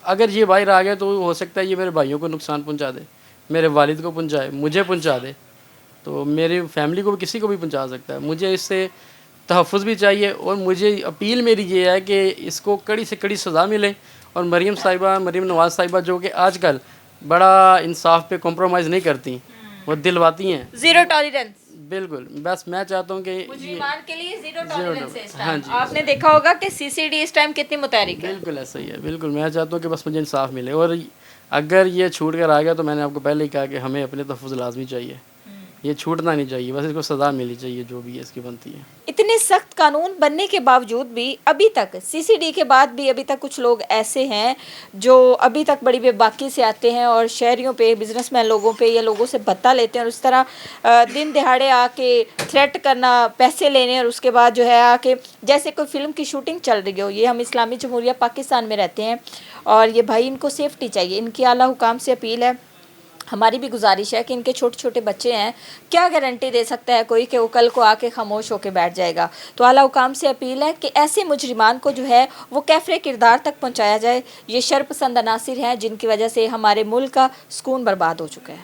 اگر یہ باہر آ گیا تو ہو سکتا ہے یہ میرے بھائیوں کو نقصان پہنچا دے، میرے والد کو پہنچائے، مجھے پہنچا دے، تو میری فیملی کو بھی، کسی کو بھی پہنچا سکتا ہے. مجھے اس سے تحفظ بھی چاہیے، اور مجھے اپیل میری یہ ہے کہ اس کو کڑی سے کڑی سزا ملے. اور مریم نواز صاحبہ جو کہ آج کل بڑا انصاف پہ کمپرومائز نہیں کرتی، وہ دلواتی ہیں. زیرو ٹالرنس بالکل، بس میں چاہتا ہوں کہ مجرمان کے لیے زیرو ٹالرنس ہے اس ہاں ٹائم. جی، آپ نے دیکھا ہوگا کہ سی سی ڈی اس ٹائم کتنی متحرک ہے. بالکل ایسا ہی ہے. بالکل میں چاہتا ہوں کہ بس مجھے انصاف ملے، اور اگر یہ چھوٹ کر آ گیا تو میں نے آپ کو پہلے ہی کہا کہ ہمیں اپنے تحفظ لازمی چاہیے، یہ چھوٹنا نہیں چاہیے، بس اس کو سزا ملنی چاہیے جو بھی ہے اس کی بنتی ہے. اتنے سخت قانون بننے کے باوجود بھی ابھی تک سی سی ڈی کے بعد بھی ابھی تک کچھ لوگ ایسے ہیں جو ابھی تک بڑی بے باکی سے آتے ہیں اور شہریوں پہ، بزنس مین لوگوں پہ یا لوگوں سے بھتہ لیتے ہیں، اور اس طرح دن دہاڑے آ کے تھریٹ کرنا، پیسے لینے، اور اس کے بعد جو ہے آ کے جیسے کوئی فلم کی شوٹنگ چل رہی ہو. یہ ہم اسلامی جمہوریہ پاکستان میں رہتے ہیں اور یہ بھائی ان کو سیفٹی چاہیے. ان کی اعلیٰ حکام سے اپیل ہے، ہماری بھی گزارش ہے کہ ان کے چھوٹے چھوٹے بچے ہیں، کیا گارنٹی دے سکتا ہے کوئی کہ وہ کل کو آ کے خاموش ہو کے بیٹھ جائے گا. تو اعلیٰ حکام سے اپیل ہے کہ ایسے مجرمان کو جو ہے وہ کیفر کردار تک پہنچایا جائے. یہ شر پسند عناصر ہیں جن کی وجہ سے ہمارے ملک کا سکون برباد ہو چکا ہے.